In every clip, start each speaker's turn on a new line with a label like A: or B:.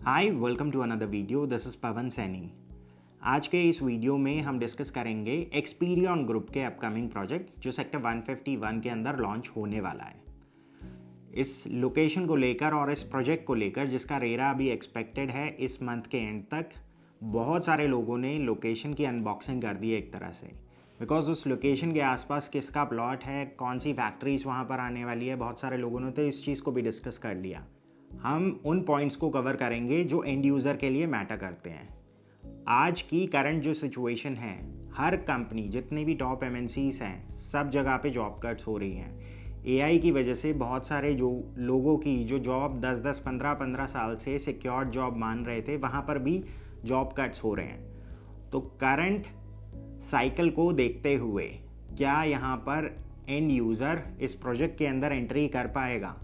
A: Hi welcome to another video. This is Pawan Saini. आज के इस वीडियो में हम डिस्कस करेंगे एक्सपीरियन ग्रुप के अपकमिंग प्रोजेक्ट जो सेक्टर 151 के अंदर लॉन्च होने वाला है। इस लोकेशन को लेकर और इस प्रोजेक्ट को लेकर जिसका रेरा अभी एक्सपेक्टेड है इस मंथ के एंड तक, बहुत सारे लोगों ने लोकेशन की अनबॉक्सिंग कर दी है एक तरह से। बिकॉज उस लोकेशन के आसपास किसका प्लॉट है, कौन सी फैक्ट्रीज वहाँ पर आने वाली है, बहुत सारे लोगों ने तो इस चीज़ को भी डिस्कस कर लिया। हम उन पॉइंट्स को कवर करेंगे जो एंड यूज़र के लिए मैटर करते हैं। आज की करंट जो सिचुएशन है, हर कंपनी जितने भी टॉप एमएनसीज हैं सब जगह पे जॉब कट्स हो रही हैं। एआई की वजह से बहुत सारे जो लोगों की जो जॉब 10-10 15-15 साल से सिक्योर्ड जॉब मान रहे थे वहाँ पर भी जॉब कट्स हो रहे हैं। तो करंट साइकिल को देखते हुए क्या यहाँ पर एंड यूज़र इस प्रोजेक्ट के अंदर एंट्री कर पाएगा?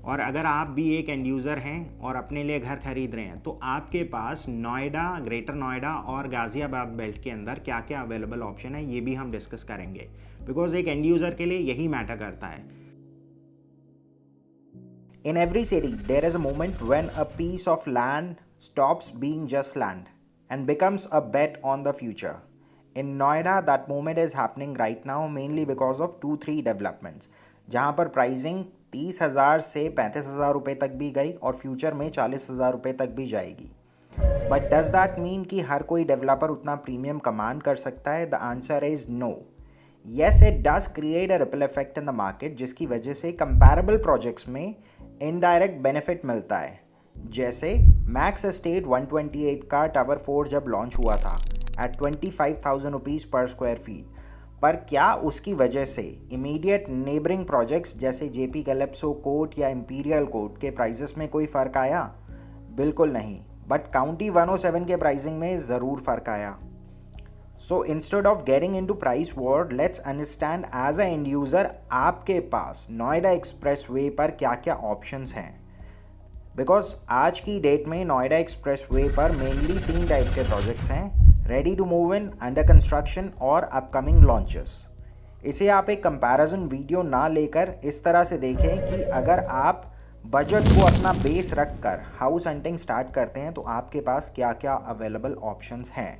A: और अगर आप भी एक एंड यूज़र हैं और अपने लिए घर खरीद रहे हैं तो आपके पास नोएडा, ग्रेटर नोएडा और गाज़ियाबाद बेल्ट के अंदर क्या क्या अवेलेबल ऑप्शन है ये भी हम डिस्कस करेंगे। बिकॉज एक एंड यूज़र के लिए यही मैटर करता है।
B: In every city, there is a moment when a piece of land stops being just land and becomes a bet on the future. In Noida, that moment is happening right now mainly because of 2-3 developments, जहाँ पर pricing 30,000 से 35,000 रुपये तक भी गई और future में 40,000 रुपये तक भी जाएगी। बट डज दैट मीन कि हर कोई डेवलपर उतना प्रीमियम कमांड कर सकता है? The answer is no. Yes, it does create a ripple effect in the market, जिसकी वजह से कंपैरेबल प्रोजेक्ट्स में इनडायरेक्ट बेनिफिट मिलता है। जैसे मैक्स एस्टेट 128 का टावर 4 जब लॉन्च हुआ था eight 25,000 rupees per square feet, पर क्या उसकी वजह से इमीडिएट नेबरिंग प्रोजेक्ट्स जैसे जेपी कैलिप्सो कोर्ट या इंपीरियल कोर्ट के प्राइजेस में कोई फ़र्क आया? बिल्कुल नहीं। बट काउंटी 107 के प्राइसिंग में ज़रूर फ़र्क आया। So instead of getting into price war, let's understand as a end user आपके पास नोएडा एक्सप्रेस वे पर क्या क्या ऑप्शंस हैं। बिकॉज आज की डेट में नोएडा एक्सप्रेस वे पर मेनली 3 टाइप के प्रोजेक्ट्स हैं: ready to move in, under construction और अपकमिंग लॉन्चेस। इसे आप एक कंपैरिजन वीडियो ना लेकर इस तरह से देखें कि अगर आप बजट को अपना बेस रख कर हाउस हंटिंग स्टार्ट करते हैं तो आपके पास क्या क्या अवेलेबल ऑप्शंस हैं।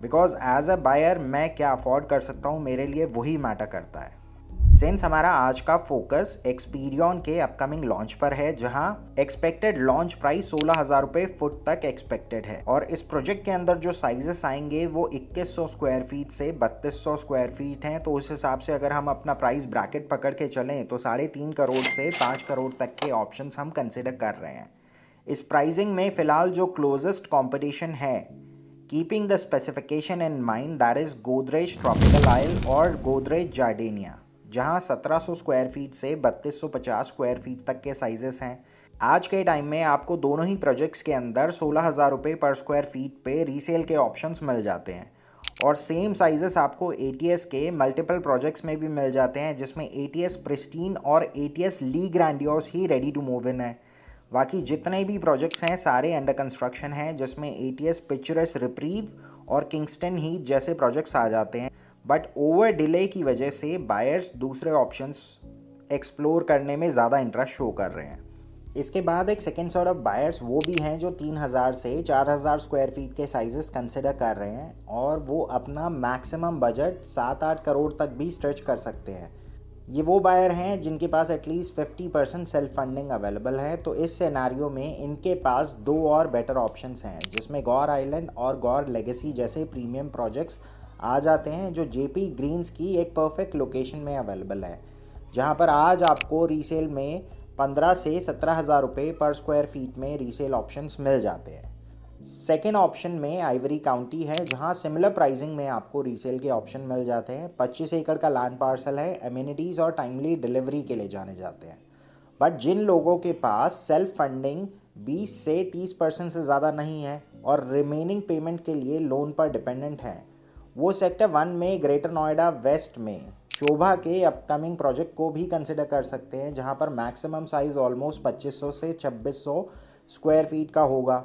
B: बिकॉज एज अ बायर मैं क्या अफोर्ड कर सकता हूँ, मेरे लिए वही मैटर करता है। सिंस हमारा आज का फोकस एक्सपीरियन के अपकमिंग लॉन्च पर है, जहां एक्सपेक्टेड लॉन्च प्राइस 16,000 रुपये फुट तक एक्सपेक्टेड है, और इस प्रोजेक्ट के अंदर जो साइजेस आएंगे वो 2100 स्क्वायर फीट से 3200 स्क्वायर फीट हैं। तो उस हिसाब से अगर हम अपना प्राइस ब्रैकेट पकड़ के चलें तो 3.5 करोड़ से 5 करोड़ तक के ऑप्शंस हम कंसिडर कर रहे हैं। इस प्राइसिंग में फ़िलहाल जो क्लोजेस्ट कॉम्पिटिशन है, keeping the specification in mind, that is Godrej tropical isle और गोदरेज जार्डेनिया, जहां 1700 स्क्वायर फीट से 3250 स्क्वायर फीट तक के साइजेस हैं। आज के टाइम में आपको दोनों ही प्रोजेक्ट्स के अंदर 16,000 रुपये पर स्क्वायर फीट पे रीसेल के ऑप्शंस मिल जाते हैं, और सेम साइजेस आपको एटीएस के मल्टीपल प्रोजेक्ट्स में भी मिल जाते हैं, जिसमें एटीएस प्रिस्टीन और एटीएस ली ग्रैंडियोस ही रेडी टू मूव इन है। बाकी जितने भी प्रोजेक्ट्स हैं सारे अंडर कंस्ट्रक्शन हैं, जिसमें एटीएस पिक्चरस रिप्रीव और किंगस्टन हीथ जैसे प्रोजेक्ट्स आ जाते हैं। बट ओवर डिले की वजह से बायर्स दूसरे ऑप्शंस एक्सप्लोर करने में ज़्यादा इंटरेस्ट शो कर रहे हैं। इसके बाद एक सेकेंड सॉर्ट ऑफ बायर्स वो भी हैं जो 3,000 से 4,000 स्क्वायर फीट के साइजेस कंसिडर कर रहे हैं, और वो अपना मैक्सिमम बजट 7-8 करोड़ तक भी स्ट्रेच कर सकते हैं। ये वो बायर हैं जिनके पास एटलीस्ट 50% सेल्फ फंडिंग अवेलेबल है। तो इस सिनेरियो में इनके पास 2 और बेटर ऑप्शंस हैं, जिसमें गौर आइलैंड और गौर लेगेसी जैसे प्रीमियम प्रोजेक्ट्स आ जाते हैं, जो जेपी ग्रीन्स की एक परफेक्ट लोकेशन में अवेलेबल है, जहां पर आज आपको रीसेल में 15 से 17,000 रुपये पर स्क्वायर फीट में रीसेल ऑप्शंस मिल जाते हैं। सेकेंड ऑप्शन में आइवरी काउंटी है, जहां सिमिलर प्राइसिंग में आपको रीसेल के ऑप्शन मिल जाते हैं। 25 एकड़ का लैंड पार्सल है, एमिनिटीज़ और टाइमली डिलीवरी के लिए जाने जाते हैं। बट जिन लोगों के पास सेल्फ फंडिंग 20 से 30% से ज़्यादा नहीं है और रिमेनिंग पेमेंट के लिए लोन पर डिपेंडेंट है, वो सेक्टर 1 में ग्रेटर नोएडा वेस्ट में शोभा के अपकमिंग प्रोजेक्ट को भी कंसिडर कर सकते हैं, जहां पर मैक्सिमम साइज ऑलमोस्ट 2500 से 2600 स्क्वायर फीट का होगा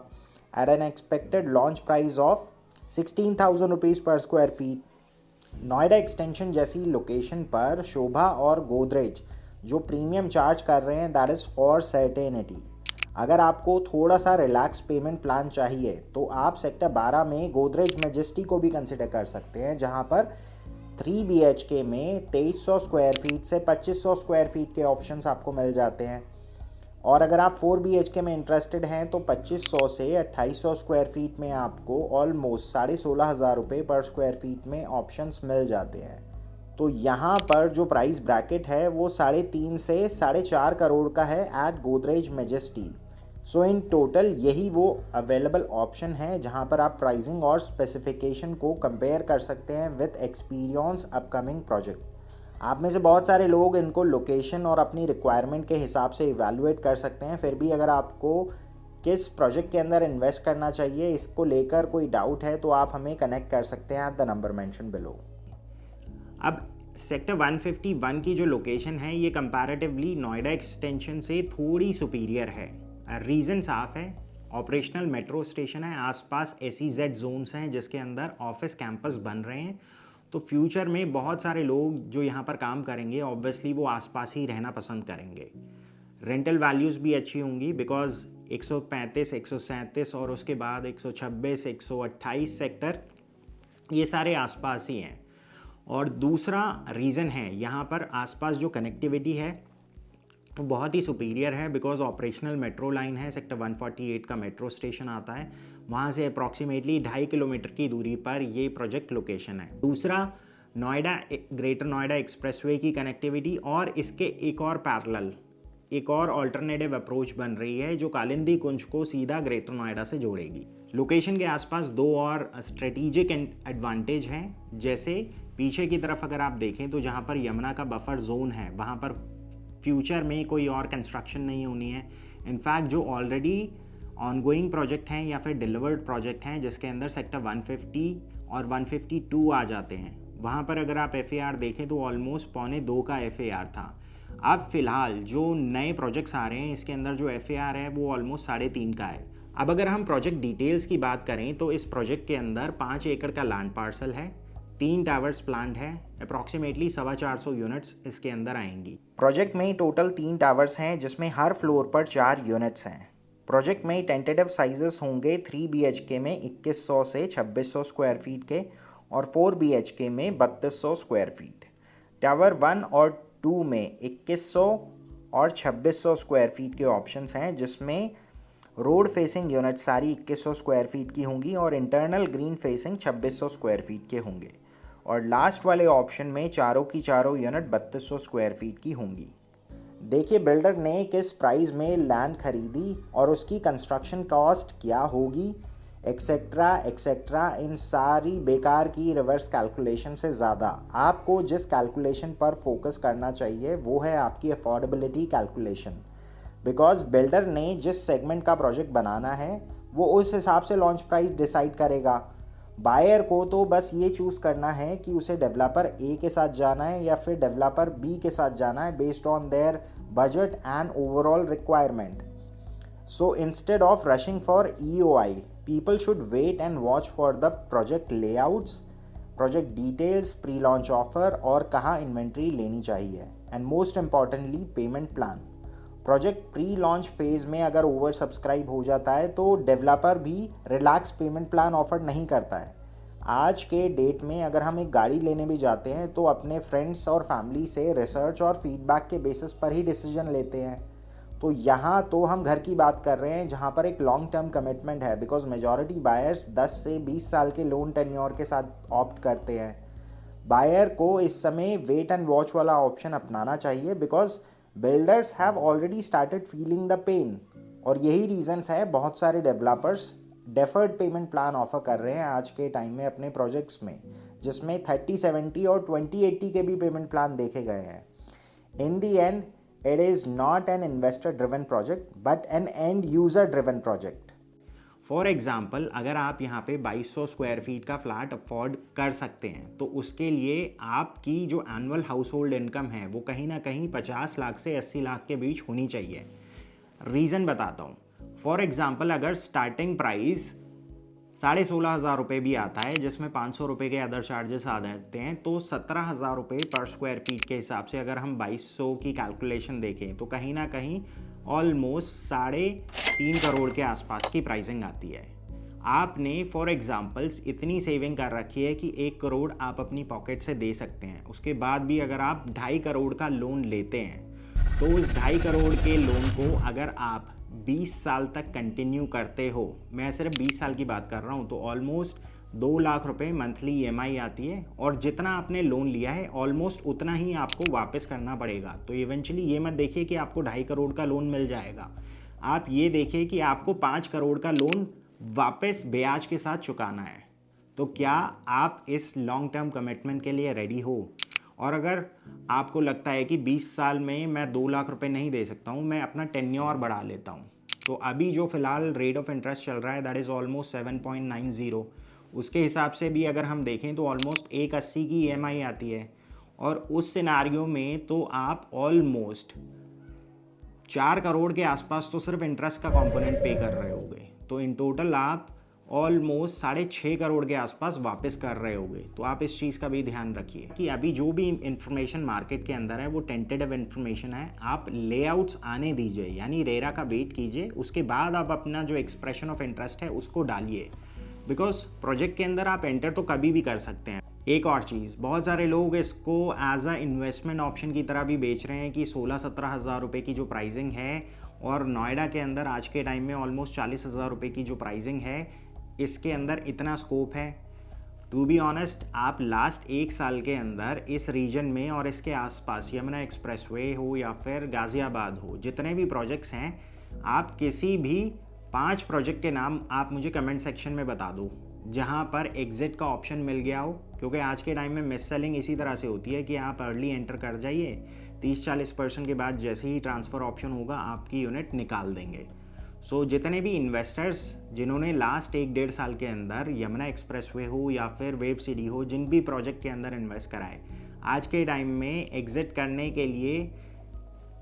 B: at an expected launch price of 16,000 rupees per square feet. Noida extension जैसी लोकेशन पर शोभा और गोदरेज जो प्रीमियम चार्ज कर रहे हैं, दैट इज़ फॉर सर्टेनिटी। अगर आपको थोड़ा सा रिलैक्स पेमेंट प्लान चाहिए तो आप सेक्टर 12 में गोदरेज मैजेस्टी को भी कंसिडर कर सकते हैं, जहां पर 3 BHK में 2300 स्क्वायर फीट से 2500 स्क्वायर फीट के ऑप्शंस आपको मिल जाते हैं। और अगर आप 4 BHK में इंटरेस्टेड हैं तो 2500 से 2800 स्क्वायर फीट में आपको ऑलमोस्ट 16,500 रुपये पर स्क्वायर फीट में ऑप्शंस मिल जाते हैं। तो यहाँ पर जो प्राइस ब्रैकेट है वो 3.5 से 4.5 करोड़ का है at Godrej Majesty. So in total यही वो अवेलेबल ऑप्शन है जहाँ पर आप प्राइसिंग और स्पेसिफिकेशन को कंपेयर कर सकते हैं विद एक्सपीरियंस अपकमिंग प्रोजेक्ट। आप में से बहुत सारे लोग इनको लोकेशन और अपनी रिक्वायरमेंट के हिसाब से इवैल्यूएट कर सकते हैं। फिर भी अगर आपको किस प्रोजेक्ट के अंदर इन्वेस्ट करना चाहिए इसको लेकर कोई डाउट है तो आप हमें कनेक्ट कर सकते हैं at the number mention below.
A: अब सेक्टर 151 की जो लोकेशन है ये कंपैरेटिवली नोएडा एक्सटेंशन से थोड़ी सुपीरियर है। रीज़न साफ है, ऑपरेशनल मेट्रो स्टेशन है, आसपास SEZ जोन्स हैं जिसके अंदर ऑफिस कैंपस बन रहे हैं। तो फ्यूचर में बहुत सारे लोग जो यहाँ पर काम करेंगे ऑब्वियसली वो आसपास ही रहना पसंद करेंगे। रेंटल वैल्यूज़ भी अच्छी होंगी बिकॉज 135, 137 और उसके बाद 126, 128 सेक्टर ये सारे आसपास ही हैं। और दूसरा रीज़न है यहाँ पर आसपास जो कनेक्टिविटी है वो बहुत ही सुपीरियर है बिकॉज ऑपरेशनल मेट्रो लाइन है। सेक्टर 148 का मेट्रो स्टेशन आता है, वहाँ से अप्रॉक्सीमेटली 2.5 किलोमीटर की दूरी पर ये प्रोजेक्ट लोकेशन है। दूसरा नोएडा ग्रेटर नोएडा एक्सप्रेसवे की कनेक्टिविटी और इसके एक और पैरेलल एक और अल्टरनेटिव अप्रोच बन रही है जो कालिंदी कुंज को सीधा ग्रेटर नोएडा से जोड़ेगी। लोकेशन के आसपास दो और स्ट्रेटेजिक एडवांटेज हैं, जैसे पीछे की तरफ अगर आप देखें तो जहाँ पर यमुना का बफर जोन है वहाँ पर फ्यूचर में कोई और कंस्ट्रक्शन नहीं होनी है। इनफैक्ट जो ऑलरेडी ऑनगोइंग प्रोजेक्ट हैं या फिर डिलीवर्ड प्रोजेक्ट हैं जिसके अंदर सेक्टर 150 और 152 आ जाते हैं, वहाँ पर अगर आप FAR देखें तो ऑलमोस्ट 1.25 का FAR था। अब फिलहाल जो नए प्रोजेक्ट्स आ रहे हैं इसके अंदर जो FAR है वो ऑलमोस्ट 3.5 का है। अब अगर हम प्रोजेक्ट डिटेल्स की बात करें तो इस प्रोजेक्ट के अंदर 5 एकड़ का लैंड पार्सल है, 3 टावर्स प्लान्ड है, अप्रॉक्सीमेटली 450 यूनिट्स इसके अंदर आएंगी।
B: प्रोजेक्ट में टोटल 3 टावर्स हैं जिसमें हर फ्लोर पर 4 यूनिट्स हैं। प्रोजेक्ट में टेंटेटिव साइजेस होंगे 3 BHK में 2100 से 2600 स्क्वायर फीट के और 4 BHK में 3200 स्क्वायर फीट। टावर 1 और 2 में 2100 और 2600 स्क्वायर फीट के ऑप्शंस हैं जिसमें रोड फेसिंग यूनिट सारी 2100 स्क्वायर फीट की होंगी और internal green facing 2600 square feet के होंगे। और लास्ट वाले ऑप्शन में चारों की चारों यूनिट 3200 स्क्वायर फीट की होंगी। देखिए बिल्डर ने किस प्राइस में लैंड खरीदी और उसकी कंस्ट्रक्शन कॉस्ट क्या होगी, एक्सेट्रा एक्सेट्रा। इन सारी बेकार की रिवर्स कैलकुलेशन से ज़्यादा आपको जिस कैलकुलेशन पर फोकस करना चाहिए वो है आपकी अफोर्डेबिलिटी कैलकुलेशन। बिकॉज बिल्डर ने जिस सेगमेंट का प्रोजेक्ट बनाना है वो उस हिसाब से लॉन्च प्राइस डिसाइड करेगा। बायर को तो बस ये चूज़ करना है कि उसे डेवलपर A के साथ जाना है या फिर डेवलपर B के साथ जाना है based on their budget and overall requirement. So instead of rushing for EOI, people should wait and watch for the project layouts, project details, pre-launch offer और कहाँ इन्वेंट्री लेनी चाहिए and most importantly payment plan. Project pre launch phase में अगर over subscribe हो जाता है तो डेवलपर भी रिलैक्स पेमेंट प्लान ऑफर नहीं करता है। आज के डेट में अगर हम एक गाड़ी लेने भी जाते हैं तो अपने फ्रेंड्स और फैमिली से रिसर्च और फीडबैक के बेसिस पर ही डिसीजन लेते हैं। तो यहाँ तो हम घर की बात कर रहे हैं जहाँ पर एक लॉन्ग टर्म कमिटमेंट है बिकॉज मेजॉरिटी बायर्स 10 से 20 साल के लोन टेन्योर के साथ ऑप्ट करते हैं। बायर को इस समय वेट एंड वॉच वाला ऑप्शन अपनाना चाहिए because builders have already started feeling the pain. और यही रीजंस है बहुत सारे developers deferred payment plan offer कर रहे हैं आज के टाइम में अपने प्रोजेक्ट्स में, जिसमें 30-70 और 20-80 के भी पेमेंट प्लान देखे गए हैं। In the end it is not an investor driven project but an end user driven project.
A: For example अगर आप यहाँ पे 2200 स्क्वायर फीट का फ्लैट अफोर्ड कर सकते हैं तो उसके लिए आपकी जो एनुअल हाउस होल्ड इनकम है वो कहीं ना कहीं 50 लाख से 80 लाख के बीच होनी चाहिए। रीज़न बताता हूँ। फॉर एग्जाम्पल अगर स्टार्टिंग प्राइस 16,500 रुपये भी आता है जिसमें 500 रुपये के अदर चार्जेस आ जाते हैं तो 17,000 रुपये पर स्क्वायर फीट के हिसाब से अगर हम 2200 की कैलकुलेशन देखें तो कहीं ना कहीं ऑलमोस्ट 3.5 करोड़ के आसपास की प्राइसिंग आती है। आपने फॉर एग्जांपल्स इतनी सेविंग कर रखी है कि 1 करोड़ आप अपनी पॉकेट से दे सकते हैं। उसके बाद भी अगर आप 2.5 करोड़ का लोन लेते हैं तो उस 2.5 करोड़ के लोन को अगर आप 20 साल तक कंटिन्यू करते हो, मैं सिर्फ 20 साल की बात कर रहा हूँ, तो ऑलमोस्ट 2 लाख रुपए मंथली ईएमआई आती है और जितना आपने लोन लिया है ऑलमोस्ट उतना ही आपको वापस करना पड़ेगा। तो इवेंचुअली ये मत देखिए कि आपको 2.5 करोड़ का लोन मिल जाएगा, आप ये देखिए कि आपको 5 करोड़ का लोन वापस ब्याज के साथ चुकाना है। तो क्या आप इस लॉन्ग टर्म कमिटमेंट के लिए रेडी हो? और अगर आपको लगता है कि 20 साल में मैं 2 लाख रुपए नहीं दे सकता हूँ, मैं अपना टेन्योर बढ़ा लेता हूँ, तो अभी जो फिलहाल रेट ऑफ इंटरेस्ट चल रहा है दैट इज़ ऑलमोस्ट 7.90, उसके हिसाब से भी अगर हम देखें तो ऑलमोस्ट 180 की ईएमआई आती है। और उस सिनारियो में तो आप ऑलमोस्ट 4 करोड़ के आसपास तो सिर्फ इंटरेस्ट का कंपोनेंट पे कर रहे होगे। तो इन टोटल आप ऑलमोस्ट 6.5 करोड़ के आसपास वापस कर रहे होगे। तो आप इस चीज़ का भी ध्यान रखिए कि अभी जो भी इंफॉर्मेशन मार्केट के अंदर है वो टेंटेटिव इन्फॉर्मेशन है। आप लेआउट्स आने दीजिए, यानी रेरा का वेट कीजिए, उसके बाद आप अपना जो एक्सप्रेशन ऑफ इंटरेस्ट है उसको डालिए, बिकॉज प्रोजेक्ट के अंदर आप एंटर तो कभी भी कर सकते हैं। एक और चीज़, बहुत सारे लोग इसको एज अ इन्वेस्टमेंट ऑप्शन की तरह भी बेच रहे हैं कि 16-17 हज़ार रुपये की जो प्राइसिंग है, और नोएडा के अंदर आज के टाइम में ऑलमोस्ट 40 हज़ार रुपये की जो प्राइसिंग है, इसके अंदर इतना स्कोप है। टू बी ऑनेस्ट, आप लास्ट 1 साल के अंदर इस रीजन में और इसके आसपास यमुना एक्सप्रेसवे हो या फिर गाज़ियाबाद हो, जितने भी प्रोजेक्ट्स हैं, आप किसी भी 5 प्रोजेक्ट के नाम आप मुझे कमेंट सेक्शन में बता दो जहां पर एग्जिट का ऑप्शन मिल गया हो। क्योंकि आज के टाइम में मिस सेलिंग इसी तरह से होती है कि आप अर्ली एंटर कर जाइए, 30-40% के बाद जैसे ही ट्रांसफ़र ऑप्शन होगा आपकी यूनिट निकाल देंगे। सो जितने भी इन्वेस्टर्स जिन्होंने लास्ट 1-1.5 साल के अंदर यमुना एक्सप्रेसवे हो या फिर वेब सिटी हो, जिन भी प्रोजेक्ट के अंदर इन्वेस्ट कराए, आज के टाइम में एग्जिट करने के लिए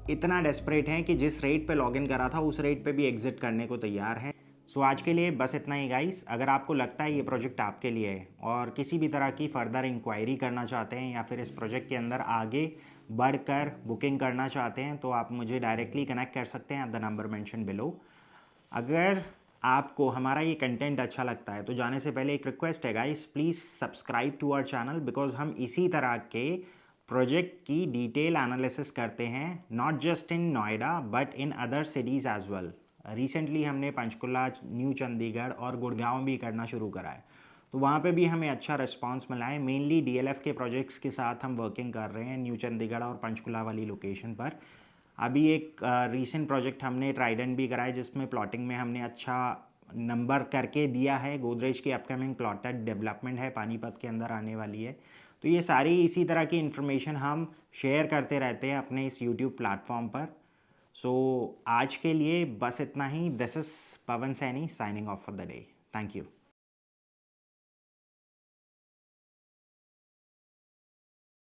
A: इतना डेस्परेट हैं कि जिस रेट पे लॉगिन करा था उस रेट पे भी एग्जिट करने को तैयार हैं। सो आज के लिए बस इतना ही गाइस। अगर आपको लगता है ये प्रोजेक्ट आपके लिए है और किसी भी तरह की फर्दर इंक्वायरी करना चाहते हैं या फिर इस प्रोजेक्ट के अंदर आगे बढ़कर बुकिंग करना चाहते हैं, तो आप मुझे डायरेक्टली कनेक्ट कर सकते हैं at the number mention below. अगर आपको हमारा ये कंटेंट अच्छा लगता है तो जाने से पहले एक रिक्वेस्ट है guys, please subscribe to our channel, because हम इसी तरह के प्रोजेक्ट की डिटेल एनालिसिस करते हैं, not just in Noida but in other cities as well. Recently हमने पंचकुला, न्यू चंडीगढ़ और गुड़गांव भी करना शुरू करा है, तो वहाँ पे भी हमें अच्छा रिस्पांस मिला है। मेनली डीएलएफ के प्रोजेक्ट्स के साथ हम वर्किंग कर रहे हैं न्यू चंडीगढ़ और पंचकुला वाली लोकेशन पर। अभी एक रीसेंट प्रोजेक्ट हमने ट्राइडेंट भी कराया जिसमें प्लॉटिंग में हमने अच्छा नंबर करके दिया है। गोदरेज की अपकमिंग प्लॉटेड डेवलपमेंट है, पानीपत के अंदर आने वाली है। तो ये सारी इसी तरह की इन्फॉर्मेशन हम शेयर करते रहते हैं अपने इस यूट्यूब प्लेटफॉर्म पर। सो आज के लिए बस इतना ही। This is Pawan Saini signing off for the day. Thank you.